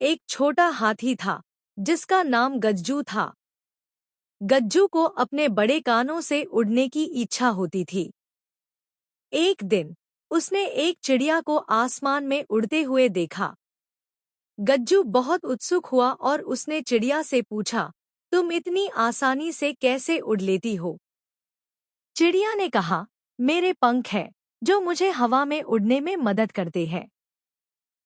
एक छोटा हाथी था जिसका नाम गज्जू था। गज्जू को अपने बड़े कानों से उड़ने की इच्छा होती थी। एक दिन उसने एक चिड़िया को आसमान में उड़ते हुए देखा। गज्जू बहुत उत्सुक हुआ और उसने चिड़िया से पूछा, तुम इतनी आसानी से कैसे उड़ लेती हो? चिड़िया ने कहा, मेरे पंख हैं जो मुझे हवा में उड़ने में मदद करते हैं।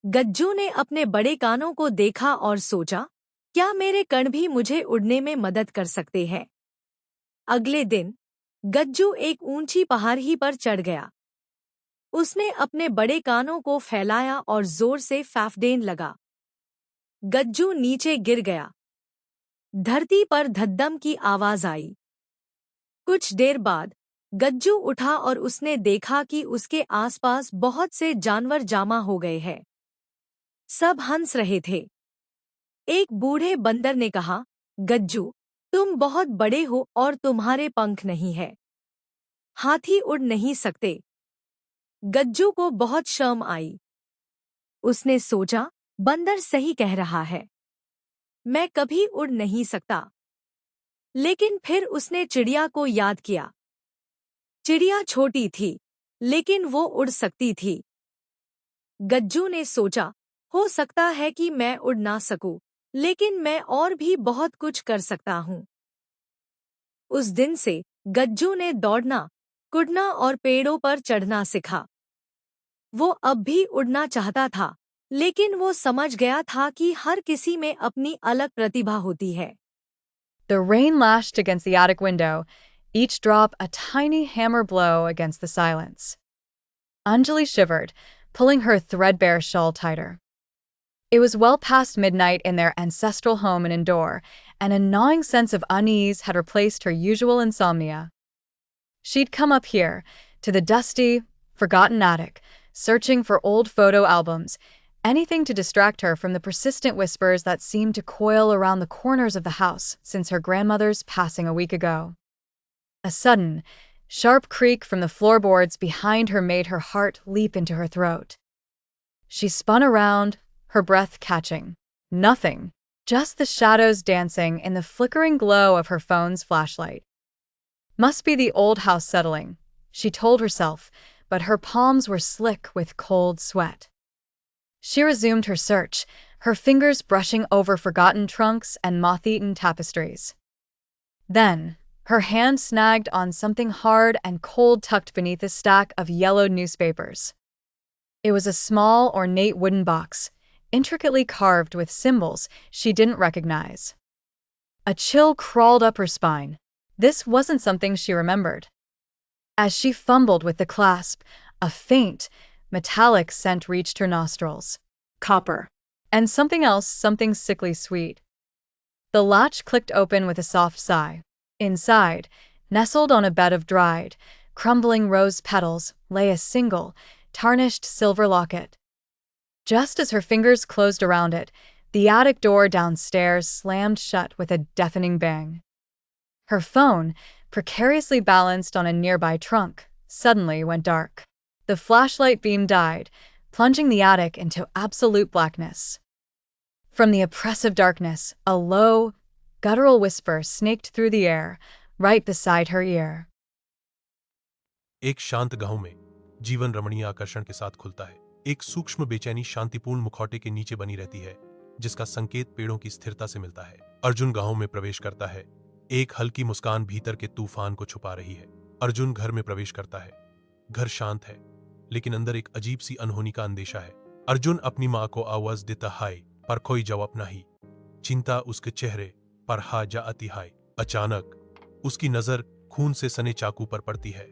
गज्जू ने अपने बड़े कानों को देखा और सोचा, क्या मेरे कण भी मुझे उड़ने में मदद कर सकते हैं? अगले दिन गज्जू एक ऊंची पहाड़ी पर चढ़ गया। उसने अपने बड़े कानों को फैलाया और जोर से फैफडेन लगा। गज्जू नीचे गिर गया। धरती पर धद्दम की आवाज आई। कुछ देर बाद गज्जू उठा और उसने देखा कि उसके आसपास बहुत से जानवर जमा हो गए हैं। सब हंस रहे थे। एक बूढ़े बंदर ने कहा, गज्जू, तुम बहुत बड़े हो और तुम्हारे पंख नहीं है। हाथी उड़ नहीं सकते। गज्जू को बहुत शर्म आई। उसने सोचा, बंदर सही कह रहा है, मैं कभी उड़ नहीं सकता। लेकिन फिर उसने चिड़िया को याद किया। चिड़िया छोटी थी, लेकिन वो उड़ सकती थी। गज्जू ने सोचा, हो सकता है कि मैं उड़ ना सकूं, लेकिन मैं और भी बहुत कुछ कर सकता हूं। उस दिन से गज्जू ने दौड़ना, कूदना और पेड़ों पर चढ़ना सीखा। वो अब भी उड़ना चाहता था, लेकिन वो समझ गया था कि हर किसी में अपनी अलग प्रतिभा होती है। The rain lashed against the attic window, each drop a tiny hammer blow against the silence. Anjali shivered, pulling her threadbare shawl tighter. It was well past midnight in their ancestral home in Indore, and a gnawing sense of unease had replaced her usual insomnia. She'd come up here, to the dusty, forgotten attic, searching for old photo albums, anything to distract her from the persistent whispers that seemed to coil around the corners of the house since her grandmother's passing a week ago. A sudden, sharp creak from the floorboards behind her made her heart leap into her throat. She spun around, her breath catching. Nothing, just the shadows dancing in the flickering glow of her phone's flashlight. Must be the old house settling, she told herself, but her palms were slick with cold sweat. She resumed her search, her fingers brushing over forgotten trunks and moth-eaten tapestries. Then, her hand snagged on something hard and cold tucked beneath a stack of yellowed newspapers. It was a small, ornate wooden box, intricately carved with symbols she didn't recognize. A chill crawled up her spine. This wasn't something she remembered. As she fumbled with the clasp, a faint, metallic scent reached her nostrils. Copper. And something else, something sickly sweet. The latch clicked open with a soft sigh. Inside, nestled on a bed of dried, crumbling rose petals, lay a single, tarnished silver locket. Just as her fingers closed around it, the attic door downstairs slammed shut with a deafening bang. Her phone, precariously balanced on a nearby trunk, suddenly went dark. The flashlight beam died, plunging the attic into absolute blackness. From the oppressive darkness, a low, guttural whisper snaked through the air, right beside her ear. एक शांत गांव में जीवन रमणीय आकर्षण के साथ खुलता है। एक सूक्ष्म बेचैनी शांतिपूर्ण मुखौटे के नीचे बनी रहती है, जिसका संकेत पेड़ों की स्थिरता से मिलता है। अर्जुन गांव में प्रवेश करता है। एक हल्की मुस्कान भीतर के तूफान को छुपा रही है। अर्जुन घर में प्रवेश करता है। घर शांत है, लेकिन अंदर एक अजीब सी अनहोनी का अंदेशा है। अर्जुन अपनी माँ को आवाज देता है, पर कोई जवाब नहीं। चिंता उसके चेहरे पर हा जा आती है। अचानक उसकी नजर खून से सने चाकू पर पड़ती है।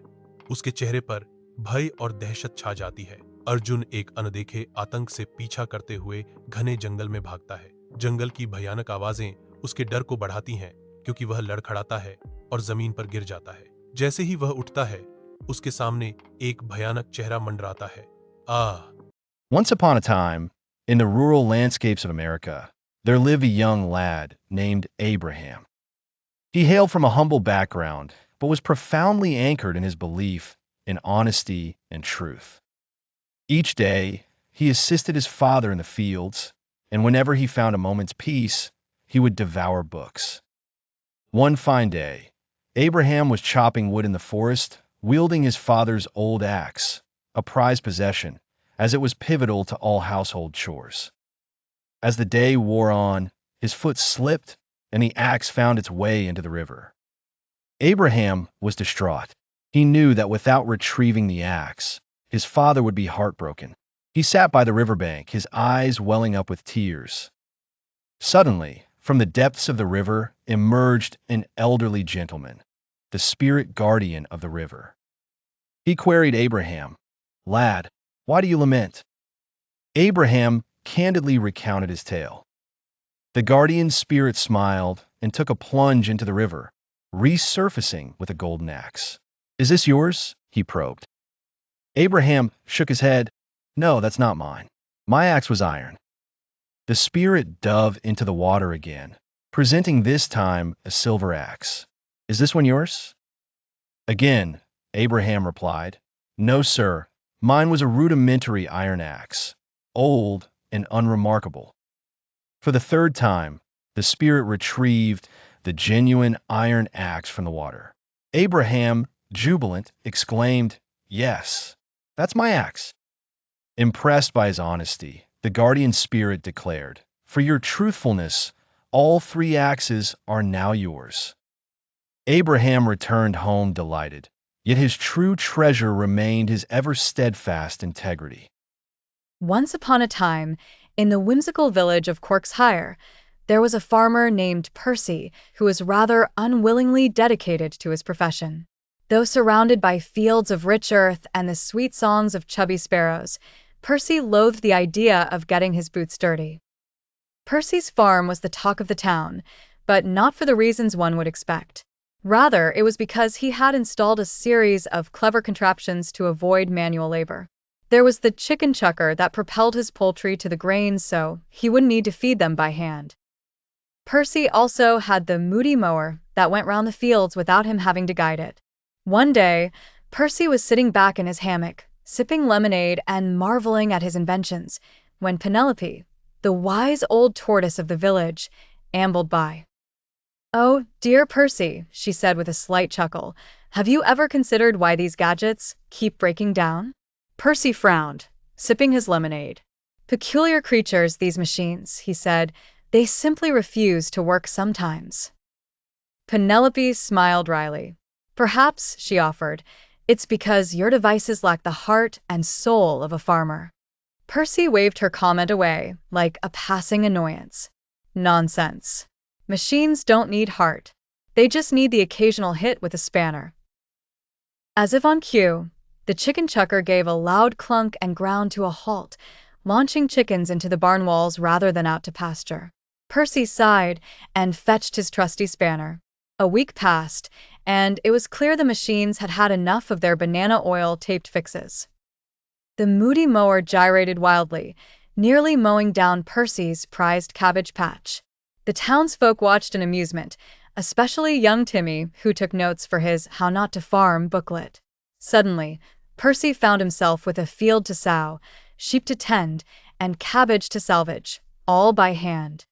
उसके चेहरे पर भय और दहशत छा जाती है। अर्जुन एक अनदेखे आतंक से पीछा करते हुए घने जंगल में भागता है। जंगल की भयानक आवाजें उसके डर को बढ़ाती हैं, क्योंकि वह लड़खड़ाता है और जमीन पर गिर जाता है। जैसे ही वह उठता है, उसके सामने एक भयानक चेहरा मंडराता है। Once upon a time, in the rural landscapes of America, there lived a young lad named Abraham. He hailed from a humble background, but was profoundly anchored in his belief in honesty and truth. Each day, he assisted his father in the fields, and whenever he found a moment's peace, he would devour books. One fine day, Abraham was chopping wood in the forest, wielding his father's old axe, a prized possession, as it was pivotal to all household chores. As the day wore on, his foot slipped, and the axe found its way into the river. Abraham was distraught. He knew that without retrieving the axe, his father would be heartbroken. He sat by the riverbank, his eyes welling up with tears. Suddenly, from the depths of the river emerged an elderly gentleman, the spirit guardian of the river. He queried Abraham, "Lad, why do you lament?" Abraham candidly recounted his tale. The guardian spirit smiled and took a plunge into the river, resurfacing with a golden axe. "Is this yours?" he probed. Abraham shook his head. "No, that's not mine. My axe was iron." The spirit dove into the water again, presenting this time a silver axe. "Is this one yours?" Again, Abraham replied, "No, sir. Mine was a rudimentary iron axe, old and unremarkable." For the third time, the spirit retrieved the genuine iron axe from the water. Abraham, jubilant, exclaimed, "Yes, that's my axe." Impressed by his honesty, the guardian spirit declared, "For your truthfulness, all 3 axes are now yours." Abraham returned home delighted, yet his true treasure remained his ever steadfast integrity. Once upon a time, in the whimsical village of Corkshire, there was a farmer named Percy who was rather unwillingly dedicated to his profession. Though surrounded by fields of rich earth and the sweet songs of chubby sparrows, Percy loathed the idea of getting his boots dirty. Percy's farm was the talk of the town, but not for the reasons one would expect. Rather, it was because he had installed a series of clever contraptions to avoid manual labor. There was the chicken chucker that propelled his poultry to the grains so he wouldn't need to feed them by hand. Percy also had the moody mower that went round the fields without him having to guide it. One day, Percy was sitting back in his hammock, sipping lemonade and marveling at his inventions, when Penelope, the wise old tortoise of the village, ambled by. "Oh, dear Percy," she said with a slight chuckle, "have you ever considered why these gadgets keep breaking down?" Percy frowned, sipping his lemonade. "Peculiar creatures, these machines," he said. "They simply refuse to work sometimes." Penelope smiled wryly. "Perhaps," she offered, "it's because your devices lack the heart and soul of a farmer." Percy waved her comment away, like a passing annoyance. "Nonsense. Machines don't need heart. They just need the occasional hit with a spanner." As if on cue, the chicken chucker gave a loud clunk and ground to a halt, launching chickens into the barn walls rather than out to pasture. Percy sighed and fetched his trusty spanner. A week passed, and it was clear the machines had had enough of their banana oil taped fixes. The moody mower gyrated wildly, nearly mowing down Percy's prized cabbage patch. The townsfolk watched in amusement, especially young Timmy, who took notes for his How Not to Farm booklet. Suddenly, Percy found himself with a field to sow, sheep to tend, and cabbage to salvage, all by hand.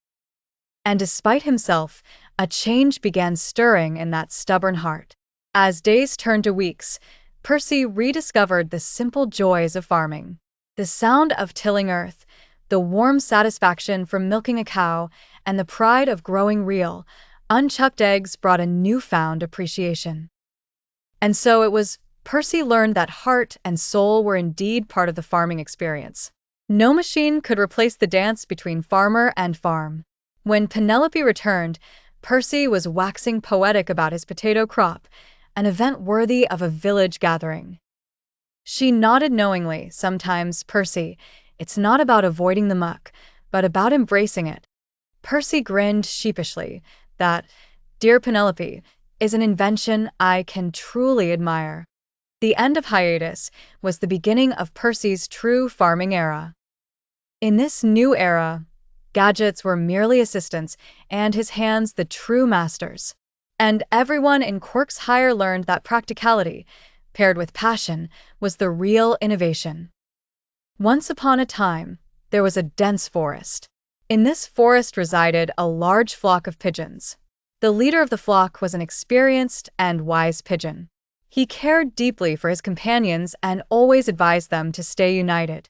And despite himself, a change began stirring in that stubborn heart. As days turned to weeks, Percy rediscovered the simple joys of farming. The sound of tilling earth, the warm satisfaction from milking a cow, and the pride of growing real, unchucked eggs brought a newfound appreciation. And so it was Percy learned that heart and soul were indeed part of the farming experience. No machine could replace the dance between farmer and farm. When Penelope returned, Percy was waxing poetic about his potato crop, an event worthy of a village gathering. She nodded knowingly. "Sometimes, Percy, it's not about avoiding the muck, but about embracing it." Percy grinned sheepishly. "That, dear Penelope, is an invention I can truly admire." The end of hiatus was the beginning of Percy's true farming era. In this new era, gadgets were merely assistants, and his hands the true masters. And everyone in Corkshire learned that practicality, paired with passion, was the real innovation. Once upon a time, there was a dense forest. In this forest resided a large flock of pigeons. The leader of the flock was an experienced and wise pigeon. He cared deeply for his companions and always advised them to stay united.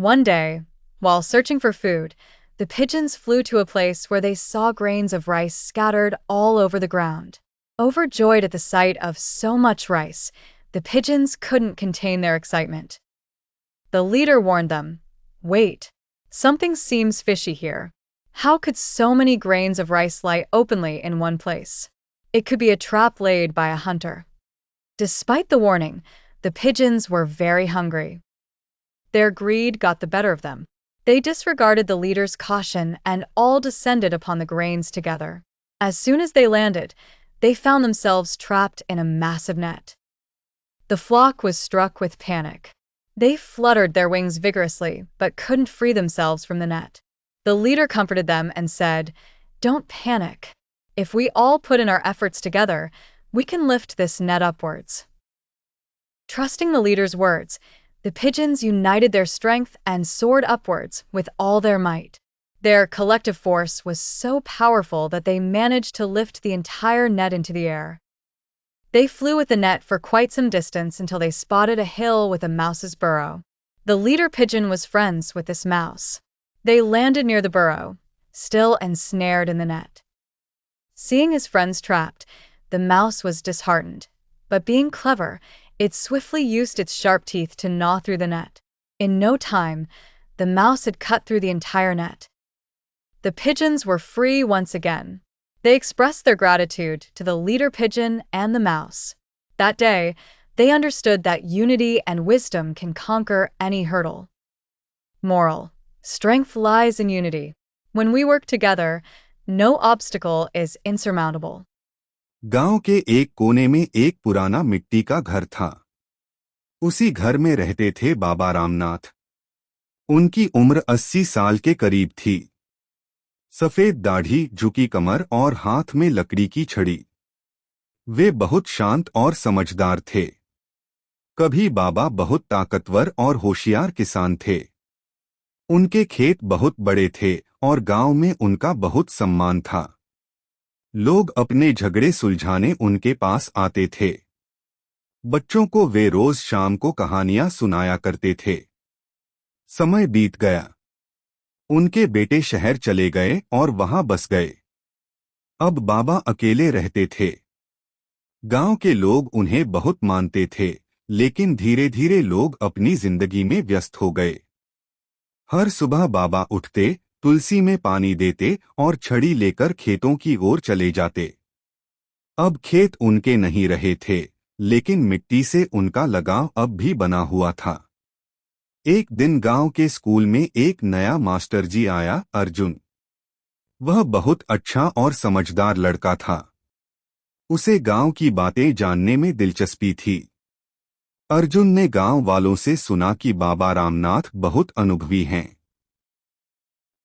One day, while searching for food, the pigeons flew to a place where they saw grains of rice scattered all over the ground. Overjoyed at the sight of so much rice, the pigeons couldn't contain their excitement. The leader warned them, "Wait, something seems fishy here. How could so many grains of rice lie openly in one place? It could be a trap laid by a hunter." Despite the warning, the pigeons were very hungry. Their greed got the better of them. They disregarded the leader's caution and all descended upon the grains together. As soon as they landed, they found themselves trapped in a massive net. The flock was struck with panic. They fluttered their wings vigorously, but couldn't free themselves from the net. The leader comforted them and said, "Don't panic. If we all put in our efforts together, we can lift this net upwards." Trusting the leader's words, the pigeons united their strength and soared upwards with all their might. Their collective force was so powerful that they managed to lift the entire net into the air. They flew with the net for quite some distance until they spotted a hill with a mouse's burrow. The leader pigeon was friends with this mouse. They landed near the burrow, still ensnared in the net. Seeing his friends trapped, the mouse was disheartened, but being clever, it swiftly used its sharp teeth to gnaw through the net. In no time, the mouse had cut through the entire net. The pigeons were free once again. They expressed their gratitude to the leader pigeon and the mouse. That day, they understood that unity and wisdom can conquer any hurdle. Moral: strength lies in unity. When we work together, no obstacle is insurmountable. गांव के एक कोने में एक पुराना मिट्टी का घर था। उसी घर में रहते थे बाबा रामनाथ। उनकी उम्र 80 साल के करीब थी। सफेद दाढ़ी, झुकी कमर और हाथ में लकड़ी की छड़ी। वे बहुत शांत और समझदार थे। कभी बाबा बहुत ताकतवर और होशियार किसान थे। उनके खेत बहुत बड़े थे और गांव में उनका बहुत सम्मान था। लोग अपने झगड़े सुलझाने उनके पास आते थे। बच्चों को वे रोज शाम को कहानियां सुनाया करते थे। समय बीत गया। उनके बेटे शहर चले गए और वहां बस गए। अब बाबा अकेले रहते थे। गांव के लोग उन्हें बहुत मानते थे, लेकिन धीरे धीरे लोग अपनी जिंदगी में व्यस्त हो गए। हर सुबह बाबा उठते, तुलसी में पानी देते और छड़ी लेकर खेतों की ओर चले जाते। अब खेत उनके नहीं रहे थे, लेकिन मिट्टी से उनका लगाव अब भी बना हुआ था। एक दिन गांव के स्कूल में एक नया मास्टर जी आया, अर्जुन। वह बहुत अच्छा और समझदार लड़का था। उसे गांव की बातें जानने में दिलचस्पी थी। अर्जुन ने गांव वालों से सुना कि बाबा रामनाथ बहुत अनुभवी हैं।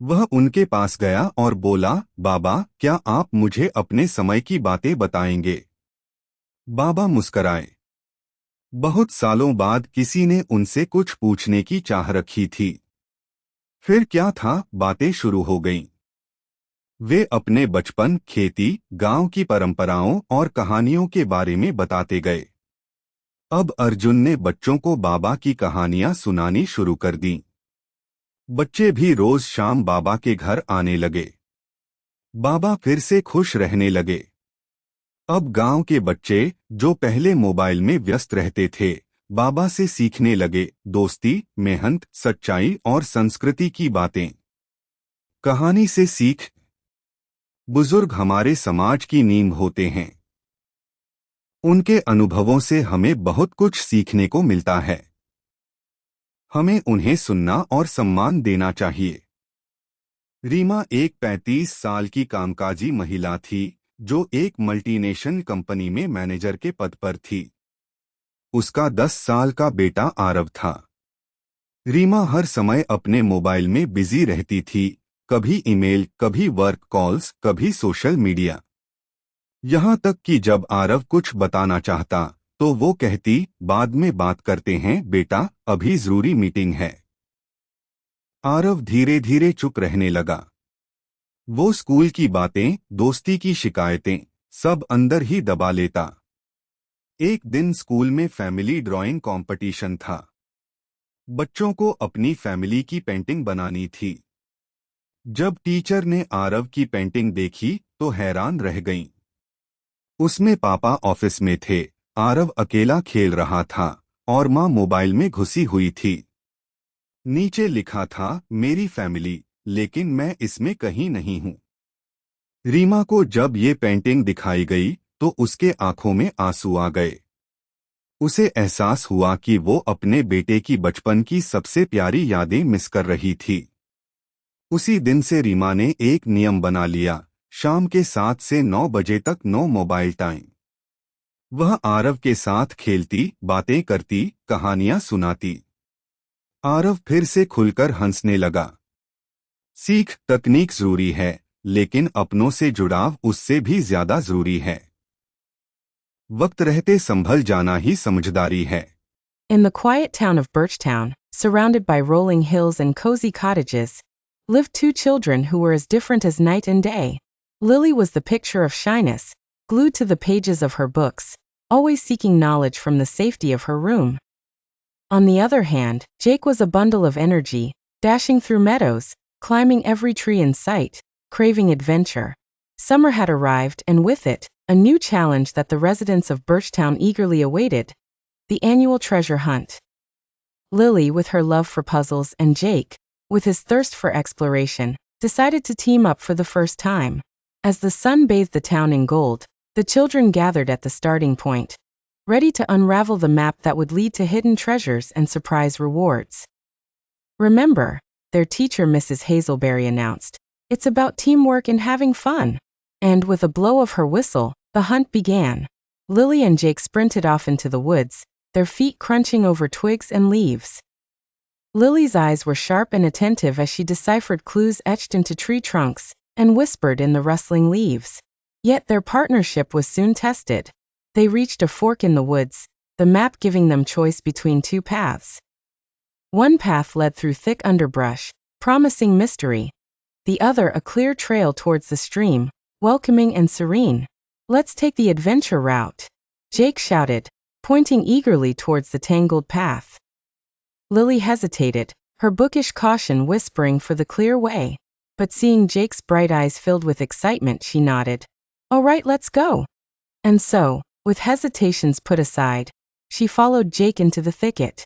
वह उनके पास गया और बोला, बाबा, क्या आप मुझे अपने समय की बातें बताएंगे? बाबा मुस्कराए। बहुत सालों बाद किसी ने उनसे कुछ पूछने की चाह रखी थी। फिर क्या था, बातें शुरू हो गईं। वे अपने बचपन, खेती, गांव की परंपराओं और कहानियों के बारे में बताते गए। अब अर्जुन ने बच्चों को बाबा की कहानियां सुनानी शुरू कर दीं। बच्चे भी रोज शाम बाबा के घर आने लगे। बाबा फिर से खुश रहने लगे। अब गांव के बच्चे, जो पहले मोबाइल में व्यस्त रहते थे, बाबा से सीखने लगे, दोस्ती, मेहनत, सच्चाई और संस्कृति की बातें। कहानी से सीख। बुजुर्ग हमारे समाज की नींव होते हैं। उनके अनुभवों से हमें बहुत कुछ सीखने को मिलता है। हमें उन्हें सुनना और सम्मान देना चाहिए। रीमा एक 35 साल की कामकाजी महिला थी, जो एक मल्टीनेशनल कंपनी में मैनेजर के पद पर थी। उसका 10 साल का बेटा आरव था। रीमा हर समय अपने मोबाइल में बिजी रहती थी, कभी ईमेल, कभी वर्क कॉल्स, कभी सोशल मीडिया। यहाँ तक कि जब आरव कुछ बताना चाहता, तो वो कहती, बाद में बात करते हैं बेटा, अभी जरूरी मीटिंग है। आरव धीरे धीरे चुप रहने लगा। वो स्कूल की बातें, दोस्ती की शिकायतें सब अंदर ही दबा लेता। एक दिन स्कूल में फैमिली ड्राइंग कंपटीशन था। बच्चों को अपनी फैमिली की पेंटिंग बनानी थी। जब टीचर ने आरव की पेंटिंग देखी तो हैरान रह गईं। उसमें पापा ऑफिस में थे, आरव अकेला खेल रहा था और माँ मोबाइल में घुसी हुई थी। नीचे लिखा था, मेरी फैमिली, लेकिन मैं इसमें कहीं नहीं हूँ। रीमा को जब ये पेंटिंग दिखाई गई तो उसके आंखों में आंसू आ गए। उसे एहसास हुआ कि वो अपने बेटे की बचपन की सबसे प्यारी यादें मिस कर रही थी। उसी दिन से रीमा ने एक नियम बना लिया, शाम के 7 से 9 बजे तक नो मोबाइल टाइम। वह आरव के साथ खेलती, बातें करती, कहानियां सुनाती। आरव फिर से खुलकर हंसने लगा। सीख, तकनीक जरूरी है, लेकिन अपनों से जुड़ाव उससे भी ज्यादा जरूरी है। वक्त रहते संभल जाना ही समझदारी है। In the quiet town of Birchtown, surrounded by rolling hills and cozy cottages, lived two children who were as different as night and day. Lily was the picture of shyness, glued to the pages of her books, always seeking knowledge from the safety of her room. On the other hand, Jake was a bundle of energy, dashing through meadows, climbing every tree in sight, craving adventure. Summer had arrived, and with it, a new challenge that the residents of Birchtown eagerly awaited: the annual treasure hunt. Lily, with her love for puzzles, and Jake, with his thirst for exploration, decided to team up for the first time. As the sun bathed the town in gold, the children gathered at the starting point, ready to unravel the map that would lead to hidden treasures and surprise rewards. Remember, their teacher Mrs. Hazelberry announced, it's about teamwork and having fun. And with a blow of her whistle, the hunt began. Lily and Jake sprinted off into the woods, their feet crunching over twigs and leaves. Lily's eyes were sharp and attentive as she deciphered clues etched into tree trunks and whispered in the rustling leaves. Yet their partnership was soon tested. They reached a fork in the woods, the map giving them choice between two paths. One path led through thick underbrush, promising mystery. The other a clear trail towards the stream, welcoming and serene. Let's take the adventure route, Jake shouted, pointing eagerly towards the tangled path. Lily hesitated, her bookish caution whispering for the clear way. But seeing Jake's bright eyes filled with excitement, she nodded. All right, let's go. And so, with hesitations put aside, she followed Jake into the thicket.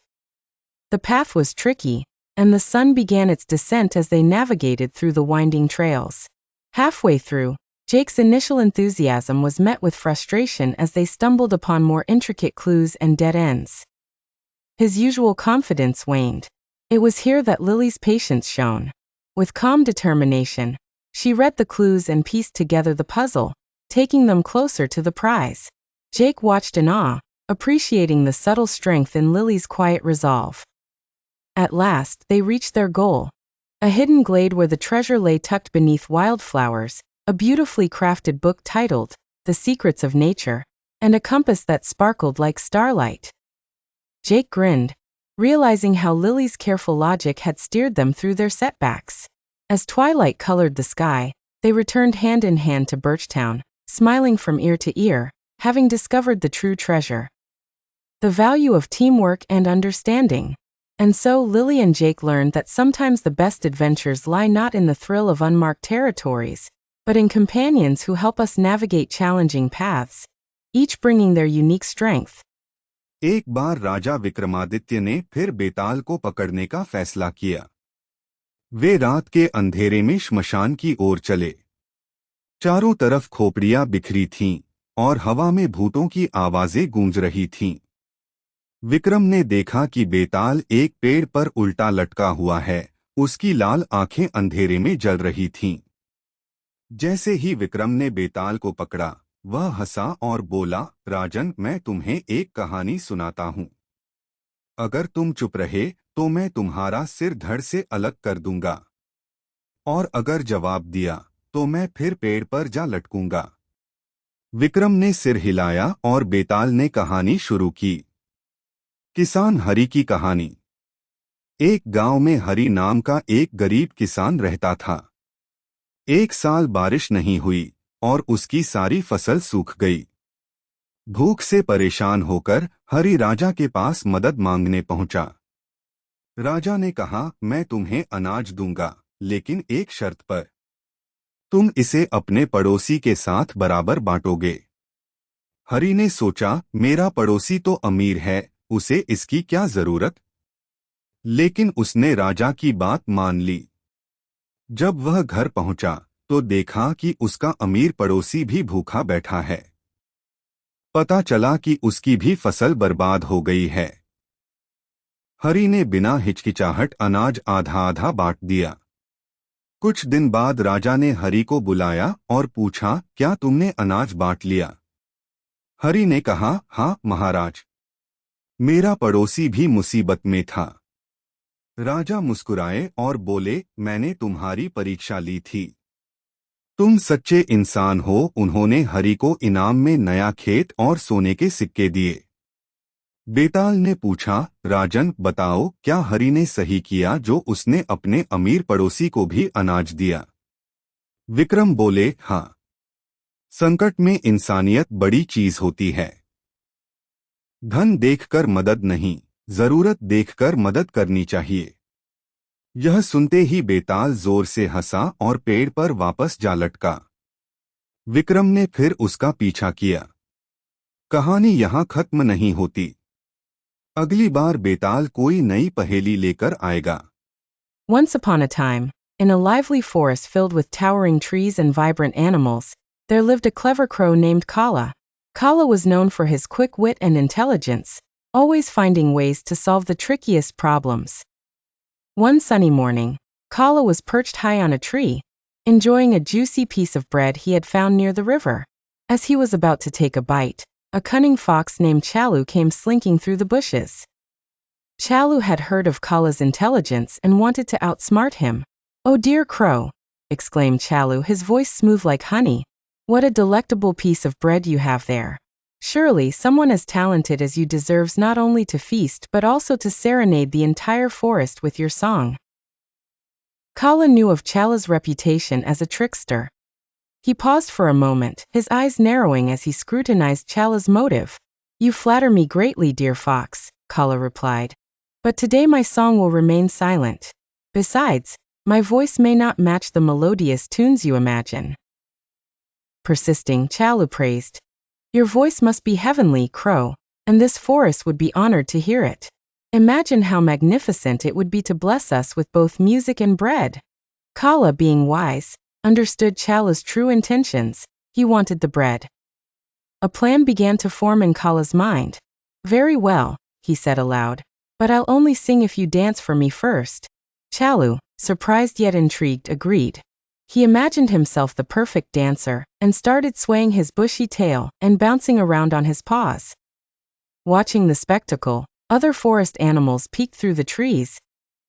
The path was tricky, and the sun began its descent as they navigated through the winding trails. Halfway through, Jake's initial enthusiasm was met with frustration as they stumbled upon more intricate clues and dead ends. His usual confidence waned. It was here that Lily's patience shone. With calm determination, she read the clues and pieced together the puzzle, taking them closer to the prize. Jake watched in awe, appreciating the subtle strength in Lily's quiet resolve. At last, they reached their goal. A hidden glade where the treasure lay tucked beneath wildflowers, a beautifully crafted book titled, The Secrets of Nature, and a compass that sparkled like starlight. Jake grinned, realizing how Lily's careful logic had steered them through their setbacks. As twilight colored the sky, they returned hand in hand to Birchtown, smiling from ear to ear, having discovered the true treasure. The value of teamwork and understanding. And so Lily and Jake learned that sometimes the best adventures lie not in the thrill of unmarked territories, but in companions who help us navigate challenging paths, each bringing their unique strength. एक बार राजा विक्रमादित्य ने फिर बेताल को पकड़ने का फैसला किया। वे रात के अंधेरे में श्मशान की ओर चले। चारों तरफ खोपड़ियां बिखरी थीं और हवा में भूतों की आवाजें गूंज रही थीं। विक्रम ने देखा कि बेताल एक पेड़ पर उल्टा लटका हुआ है, उसकी लाल आंखें अंधेरे में जल रही थीं। जैसे ही विक्रम ने बेताल को पकड़ा, वह हंसा और बोला, राजन, मैं तुम्हें एक कहानी सुनाता हूं। अगर तुम चुप रहे तो मैं तुम्हारा सिर धड़ से अलग कर दूंगा, और अगर जवाब दिया तो मैं फिर पेड़ पर जा लटकूंगा। विक्रम ने सिर हिलाया और बेताल ने कहानी शुरू की। किसान हरी की कहानी। एक गांव में हरि नाम का एक गरीब किसान रहता था। एक साल बारिश नहीं हुई और उसकी सारी फसल सूख गई। भूख से परेशान होकर हरि राजा के पास मदद मांगने पहुंचा। राजा ने कहा, मैं तुम्हें अनाज दूंगा, लेकिन एक शर्त पर। तुम इसे अपने पड़ोसी के साथ बराबर बांटोगे। हरि ने सोचा, मेरा पड़ोसी तो अमीर है, उसे इसकी क्या जरूरत। लेकिन उसने राजा की बात मान ली। जब वह घर पहुंचा तो देखा कि उसका अमीर पड़ोसी भी भूखा बैठा है। पता चला कि उसकी भी फसल बर्बाद हो गई है। हरि ने बिना हिचकिचाहट अनाज आधा आधा बांट दिया। कुछ दिन बाद राजा ने हरि को बुलाया और पूछा, क्या तुमने अनाज बांट लिया। हरि ने कहा, हाँ महाराज, मेरा पड़ोसी भी मुसीबत में था। राजा मुस्कुराए और बोले, मैंने तुम्हारी परीक्षा ली थी, तुम सच्चे इंसान हो। उन्होंने हरि को इनाम में नया खेत और सोने के सिक्के दिए। बेताल ने पूछा, राजन बताओ, क्या हरि ने सही किया जो उसने अपने अमीर पड़ोसी को भी अनाज दिया। विक्रम बोले, हाँ, संकट में इंसानियत बड़ी चीज होती है। धन देखकर मदद नहीं, जरूरत देखकर मदद करनी चाहिए। यह सुनते ही बेताल जोर से हंसा और पेड़ पर वापस जा लटका। विक्रम ने फिर उसका पीछा किया। कहानी यहाँ खत्म नहीं होती। अगली बार बेताल कोई नई पहेली लेकर आएगा। Once upon a time, in a lively forest filled with towering trees and vibrant animals, there lived a clever crow named Kala. Kala was known for his quick wit and intelligence, always finding ways to solve the trickiest problems. One sunny morning, Kala was perched high on a tree, enjoying a juicy piece of bread he had found near the river. As he was about to take a bite, a cunning fox named Chalu came slinking through the bushes. Chalu had heard of Kala's intelligence and wanted to outsmart him. "Oh dear crow," exclaimed Chalu, his voice smooth like honey. "What a delectable piece of bread you have there. Surely someone as talented as you deserves not only to feast but also to serenade the entire forest with your song." Kala knew of Chalu's reputation as a trickster. He paused for a moment, his eyes narrowing as he scrutinized Chalu's motive. "You flatter me greatly, dear fox," Kala replied. "But today my song will remain silent. Besides, my voice may not match the melodious tunes you imagine." Persisting, Chalu praised, "Your voice must be heavenly, crow, and this forest would be honored to hear it. Imagine how magnificent it would be to bless us with both music and bread." Kala, being wise, understood Chalu's true intentions. He wanted the bread. A plan began to form in Kala's mind. "Very well," he said aloud, "but I'll only sing if you dance for me first." Chalu, surprised yet intrigued, agreed. He imagined himself the perfect dancer, and started swaying his bushy tail and bouncing around on his paws. Watching the spectacle, other forest animals peeked through the trees,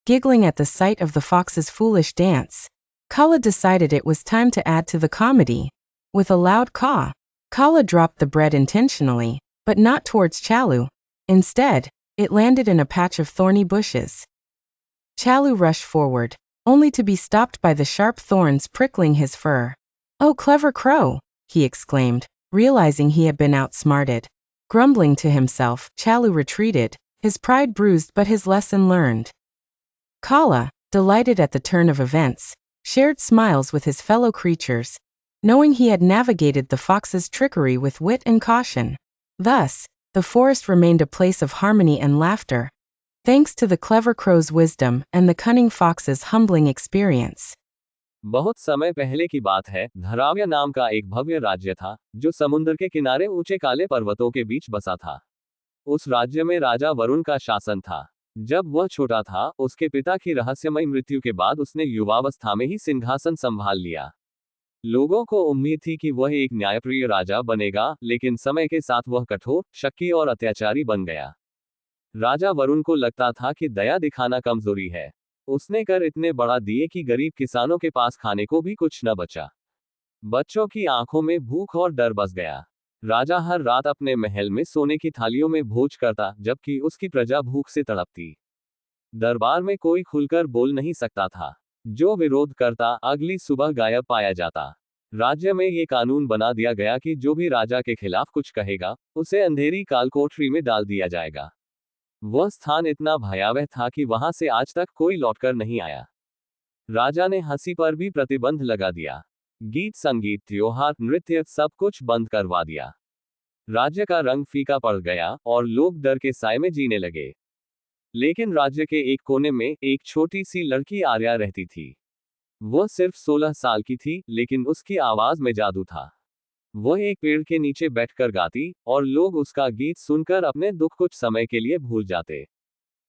giggling at the sight of the fox's foolish dance. Kala decided it was time to add to the comedy. With a loud caw, Kala dropped the bread intentionally, but not towards Chalu. Instead, it landed in a patch of thorny bushes. Chalu rushed forward, only to be stopped by the sharp thorns prickling his fur. "Oh, clever crow!" he exclaimed, realizing he had been outsmarted. Grumbling to himself, Chalu retreated, his pride bruised but his lesson learned. Kala, delighted at the turn of events, shared smiles with his fellow creatures, knowing he had navigated the fox's trickery with wit and caution. Thus, the forest remained a place of harmony and laughter, thanks to the clever crow's wisdom and the cunning fox's humbling experience. बहुत समय पहले की बात है, धराव्य नाम का एक भव्य राज्य था, जो समुद्र के किनारे ऊंचे काले पर्वतों के बीच बसा था। उस राज्य में राजा वरुण का शासन था। जब वह छोटा था, उसके पिता की रहस्यमयी मृत्यु के बाद उसने युवावस्था में ही सिंहासन संभाल लिया। लोगों को उम्मीद थी कि वह एक न्यायप्रिय राजा बनेगा, लेकिन समय के साथ वह कठोर, शक्की और अत्याचारी बन गया। राजा वरुण को लगता था कि दया दिखाना कमजोरी है। उसने कर इतने बढ़ा दिए कि गरीब किसानों के पास खाने को भी कुछ न बचा। बच्चों की आंखों में भूख और डर बस गया। राजा हर रात अपने महल में सोने की थालियों में भोज करता, जबकि उसकी प्रजा भूख से तड़पती। दरबार में कोई खुलकर बोल नहीं सकता था। जो विरोध करता अगली सुबह गायब पाया जाता। राज्य में ये कानून बना दिया गया कि जो भी राजा के खिलाफ कुछ कहेगा, उसे अंधेरी कालकोठरी में डाल दिया जाएगा। वह स्थान इतना भयावह था कि वहां से आज तक कोई लौटकर नहीं आया। राजा ने हंसी पर भी प्रतिबंध लगा दिया। गीत संगीत त्योहार नृत्य सब कुछ बंद करवा दिया। राज्य का रंग फीका पड़ गया और लोग डर के साए में जीने लगे। लेकिन राज्य के एक कोने में एक छोटी सी लड़की आर्या रहती थी। वह सिर्फ 16 साल की थी, लेकिन उसकी आवाज में जादू था। वह एक पेड़ के नीचे बैठकर गाती और लोग उसका गीत सुनकर अपने दुख कुछ समय के लिए भूल जाते।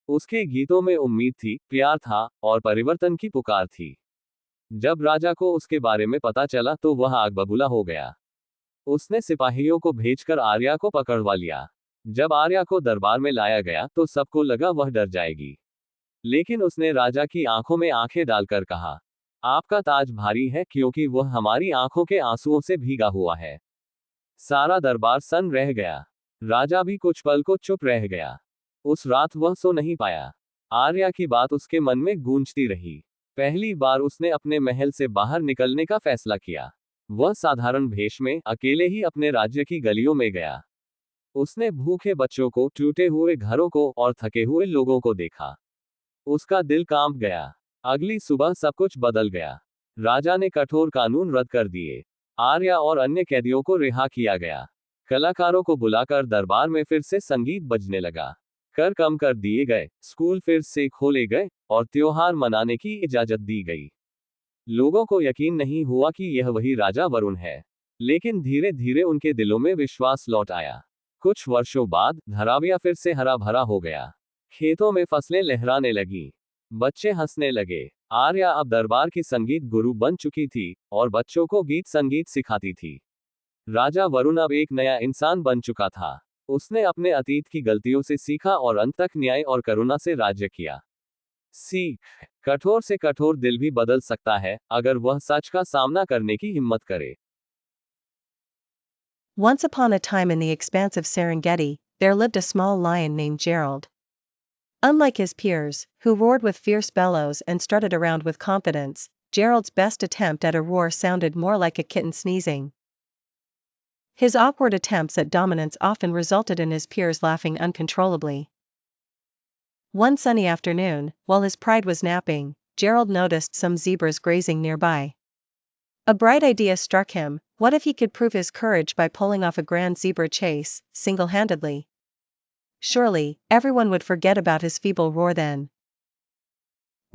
उसके गीतों में उम्मीद थी, प्यार था और परिवर्तन की पुकार थी। जब राजा को उसके बारे में पता चला तो वह आग बबूला हो गया। उसने सिपाहियों को भेजकर आर्या को पकड़वा लिया। जब आर्या को दरबार में लाया गया तो सबको लगा वह डर जाएगी। लेकिन उसने राजा की आंखों में आंखें डालकर कहा, आपका ताज भारी है क्योंकि वह हमारी आंखों के आंसुओं से भीगा हुआ है। सारा दरबार सन्न रह गया। राजा भी कुछ पल को चुप रह गया। उस रात वह सो नहीं पाया। आर्या की बात उसके मन में गूंजती रही। पहली बार उसने अपने महल से बाहर निकलने का फैसला किया। वह साधारण भेष में अकेले ही अपने राज्य की गलियों में गया। उसने भूखे बच्चों को, टूटे हुए घरों को और थके हुए लोगों को देखा। उसका दिल कांप गया। अगली सुबह सब कुछ बदल गया। राजा ने कठोर कानून रद्द कर दिए। आर्या और अन्य कैदियों को रिहा किया गया। कलाकारों को बुलाकर दरबार में फिर से संगीत बजने लगा। कर कम कर दिए गए, स्कूल फिर से खोले गए और त्योहार मनाने की इजाजत दी गई। लोगों को यकीन नहीं हुआ कि यह वही राजा वरुण है, लेकिन धीरे धीरे उनके दिलों में विश्वास लौट आया। कुछ वर्षों बाद धराविया फिर से हरा भरा हो गया। खेतों में फसलें लहराने लगी। बच्चे हंसने लगे। आर्या अब दरबार की संगीत गुरु बन चुकी थी और बच्चों को गीत संगीत सिखाती थी। राजा वरुण अब एक नया इंसान बन चुका था। उसने अपने अतीत की गलतियों से सीखा और अंत तक न्याय और करुणा से राज्य किया। सीख, कठोर से कठोर दिल भी बदल सकता है अगर वह सच का सामना करने की हिम्मत करे। Once upon a time in the expansive Serengeti, there lived a small lion named Gerald. Unlike his peers, who roared with fierce bellows and strutted around with confidence, Gerald's best attempt at a roar sounded more like a kitten sneezing. His awkward attempts at dominance often resulted in his peers laughing uncontrollably. One sunny afternoon, while his pride was napping, Gerald noticed some zebras grazing nearby. A bright idea struck him: what if he could prove his courage by pulling off a grand zebra chase, single-handedly? Surely, everyone would forget about his feeble roar then.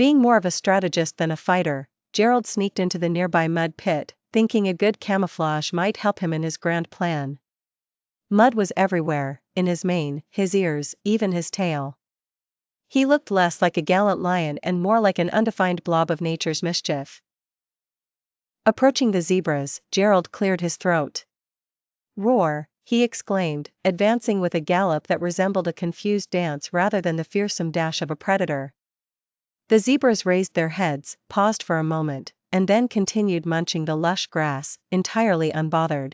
Being more of a strategist than a fighter, Gerald sneaked into the nearby mud pit, thinking a good camouflage might help him in his grand plan. Mud was everywhere, in his mane, his ears, even his tail. He looked less like a gallant lion and more like an undefined blob of nature's mischief. Approaching the zebras, Gerald cleared his throat. "Roar," he exclaimed, advancing with a gallop that resembled a confused dance rather than the fearsome dash of a predator. The zebras raised their heads, paused for a moment, and then continued munching the lush grass, entirely unbothered.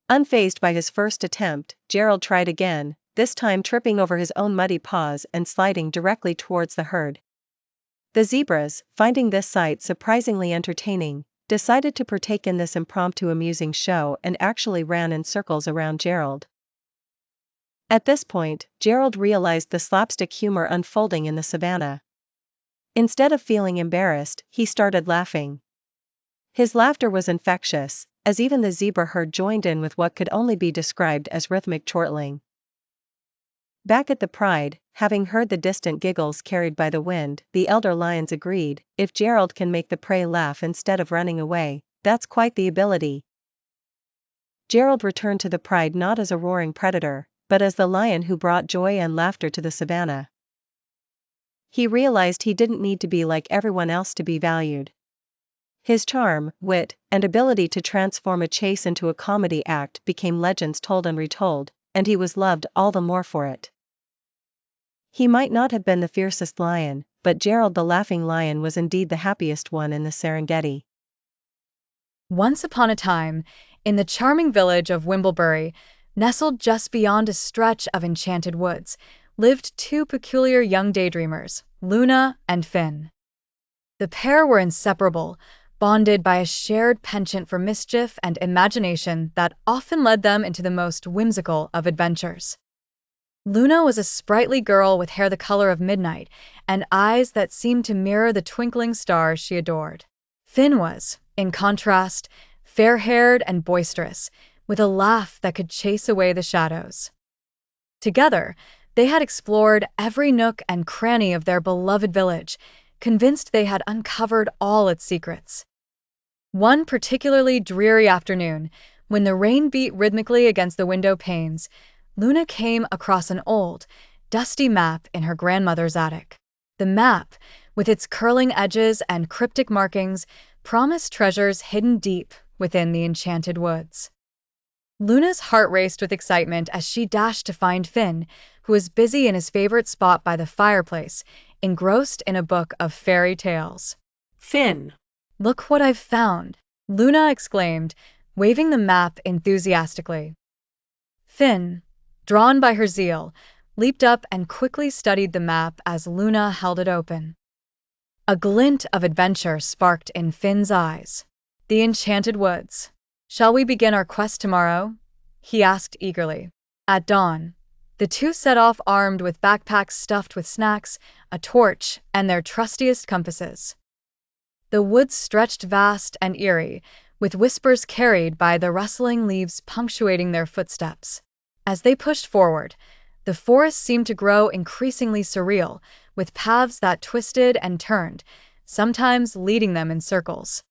Unfazed by his first attempt, Gerald tried again, this time tripping over his own muddy paws and sliding directly towards the herd. The zebras, finding this sight surprisingly entertaining, decided to partake in this impromptu amusing show and actually ran in circles around Gerald. At this point, Gerald realized the slapstick humor unfolding in the savannah. Instead of feeling embarrassed, he started laughing. His laughter was infectious, as even the zebra herd joined in with what could only be described as rhythmic chortling. Back at the pride, having heard the distant giggles carried by the wind, the elder lions agreed, if Gerald can make the prey laugh instead of running away, that's quite the ability. Gerald returned to the pride not as a roaring predator, but as the lion who brought joy and laughter to the savannah. He realized he didn't need to be like everyone else to be valued. His charm, wit, and ability to transform a chase into a comedy act became legends told and retold, and he was loved all the more for it. He might not have been the fiercest lion, but Gerald the laughing lion was indeed the happiest one in the Serengeti. Once upon a time, in the charming village of Wimblebury, nestled just beyond a stretch of enchanted woods, lived two peculiar young daydreamers, Luna and Finn. The pair were inseparable, bonded by a shared penchant for mischief and imagination that often led them into the most whimsical of adventures. Luna was a sprightly girl with hair the color of midnight and eyes that seemed to mirror the twinkling stars she adored. Finn was, in contrast, fair-haired and boisterous, with a laugh that could chase away the shadows. Together, they had explored every nook and cranny of their beloved village, convinced they had uncovered all its secrets. One particularly dreary afternoon, when the rain beat rhythmically against the window panes, Luna came across an old, dusty map in her grandmother's attic. The map, with its curling edges and cryptic markings, promised treasures hidden deep within the enchanted woods. Luna's heart raced with excitement as she dashed to find Finn, who was busy in his favorite spot by the fireplace, engrossed in a book of fairy tales. Finn, "Look what I've found!" Luna exclaimed, waving the map enthusiastically. Finn, drawn by her zeal, leaped up and quickly studied the map as Luna held it open. A glint of adventure sparked in Finn's eyes. "The enchanted woods. Shall we begin our quest tomorrow?" he asked eagerly. At dawn, the two set off armed with backpacks stuffed with snacks, a torch, and their trustiest compasses. The woods stretched vast and eerie, with whispers carried by the rustling leaves punctuating their footsteps. As they pushed forward, the forest seemed to grow increasingly surreal, with paths that twisted and turned, sometimes leading them in circles.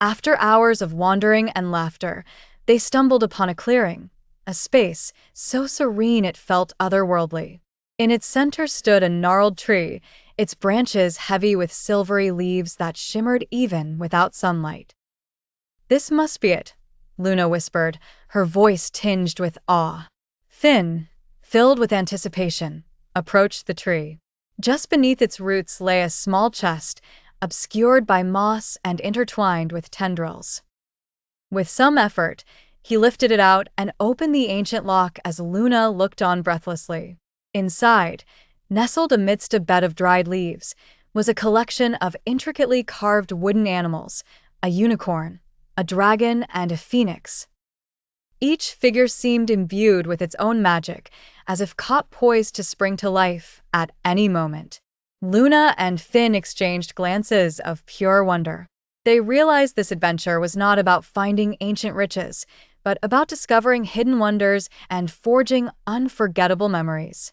After hours of wandering and laughter, they stumbled upon a clearing, a space so serene it felt otherworldly. In its center stood a gnarled tree, its branches heavy with silvery leaves that shimmered even without sunlight. "This must be it," Luna whispered, her voice tinged with awe. Finn, filled with anticipation, approached the tree. Just beneath its roots lay a small chest, obscured by moss and intertwined with tendrils. With some effort, he lifted it out and opened the ancient lock as Luna looked on breathlessly. Inside, nestled amidst a bed of dried leaves, was a collection of intricately carved wooden animals, a unicorn, a dragon, and a phoenix. Each figure seemed imbued with its own magic, as if caught poised to spring to life at any moment. Luna and Finn exchanged glances of pure wonder. They realized this adventure was not about finding ancient riches, but about discovering hidden wonders and forging unforgettable memories.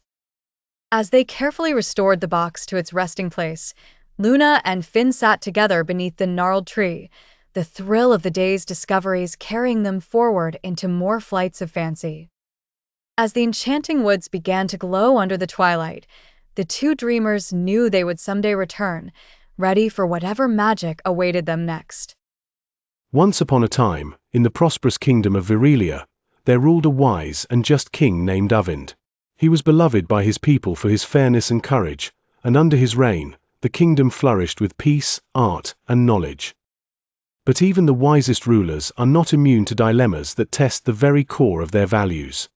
As they carefully restored the box to its resting place, Luna and Finn sat together beneath the gnarled tree, the thrill of the day's discoveries carrying them forward into more flights of fancy. As the enchanting woods began to glow under the twilight, the two dreamers knew they would someday return, ready for whatever magic awaited them next. Once upon a time, in the prosperous kingdom of Virelia, there ruled a wise and just king named Uvind. He was beloved by his people for his fairness and courage, and under his reign, the kingdom flourished with peace, art, and knowledge. But even the wisest rulers are not immune to dilemmas that test the very core of their values.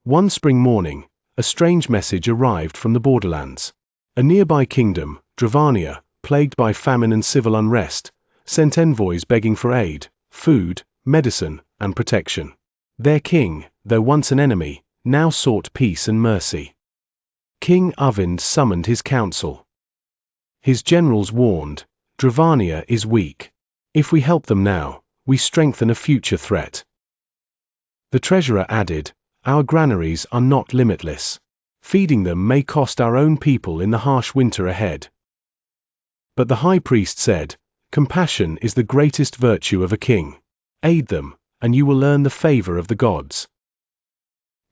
One spring morning, a strange message arrived from the borderlands. A nearby kingdom, Dravania, plagued by famine and civil unrest, sent envoys begging for aid, food, medicine, and protection. Their king, though once an enemy, now sought peace and mercy. King Uvind summoned his council. His generals warned, "Dravania is weak. If we help them now, we strengthen a future threat." The treasurer added, "Our granaries are not limitless. Feeding them may cost our own people in the harsh winter ahead." But the high priest said, "Compassion is the greatest virtue of a king. Aid them, and you will earn the favor of the gods."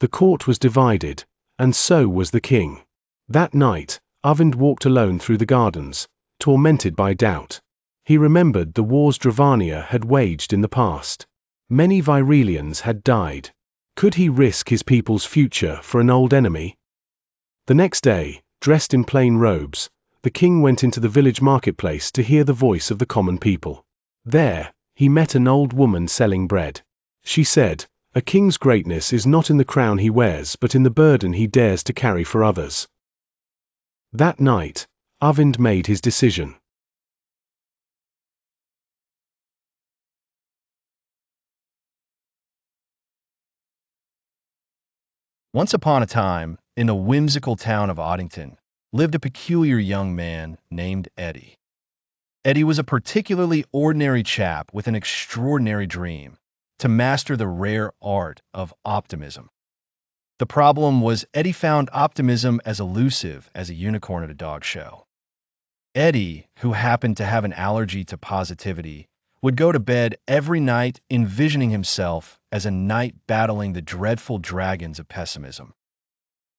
The court was divided, and so was the king. That night, Uvind walked alone through the gardens, tormented by doubt. He remembered the wars Dravania had waged in the past. Many Virelians had died. Could he risk his people's future for an old enemy? The next day, dressed in plain robes, the king went into the village marketplace to hear the voice of the common people. There, he met an old woman selling bread. She said, A king's greatness is not in the crown he wears, but in the burden he dares to carry for others. That night, Arvind made his decision. Once upon a time, in the whimsical town of Oddington, lived a peculiar young man named Eddie. Eddie was a particularly ordinary chap with an extraordinary dream to master the rare art of optimism. The problem was Eddie found optimism as elusive as a unicorn at a dog show. Eddie, who happened to have an allergy to positivity, would go to bed every night envisioning himself as a knight battling the dreadful dragons of pessimism.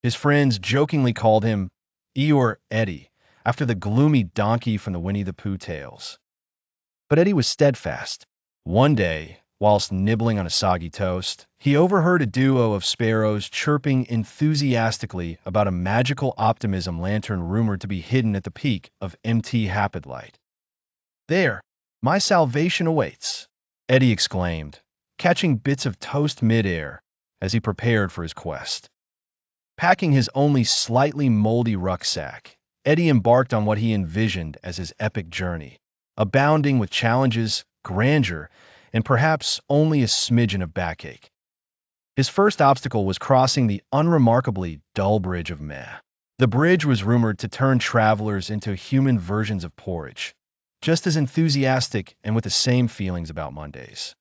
His friends jokingly called him Eeyore Eddie, after the gloomy donkey from the Winnie the Pooh tales. But Eddie was steadfast. One day, whilst nibbling on a soggy toast, he overheard a duo of sparrows chirping enthusiastically about a magical optimism lantern rumored to be hidden at the peak of Mt. Hapidlight. "There, my salvation awaits," Eddie exclaimed, catching bits of toast midair as he prepared for his quest. Packing his only slightly moldy rucksack, Eddie embarked on what he envisioned as his epic journey, abounding with challenges, grandeur, and perhaps only a smidgen of backache. His first obstacle was crossing the unremarkably dull bridge of Meh. The bridge was rumored to turn travelers into human versions of porridge, just as enthusiastic and with the same feelings about Mondays.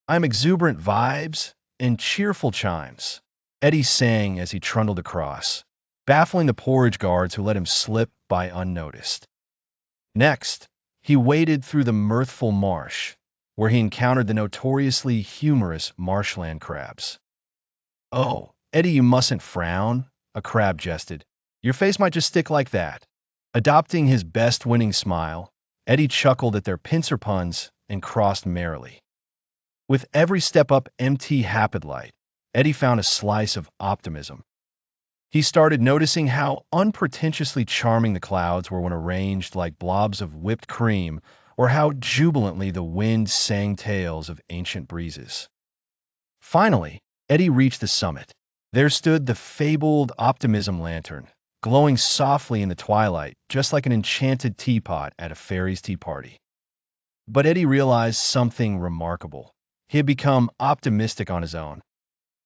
"I'm exuberant vibes and cheerful chimes," Eddie sang as he trundled across, baffling the porridge guards who let him slip by unnoticed. Next, he waded through the mirthful marsh, where he encountered the notoriously humorous marshland crabs. "Oh, Eddie, you mustn't frown," a crab jested. "Your face might just stick like that." Adopting his best winning smile, Eddie chuckled at their pincer puns and crossed merrily. With every step up Mt. Hapidlight, Eddie found a slice of optimism. He started noticing how unpretentiously charming the clouds were when arranged like blobs of whipped cream, or how jubilantly the wind sang tales of ancient breezes. Finally, Eddie reached the summit. There stood the fabled optimism lantern, glowing softly in the twilight, just like an enchanted teapot at a fairy's tea party. But Eddie realized something remarkable. He had become optimistic on his own,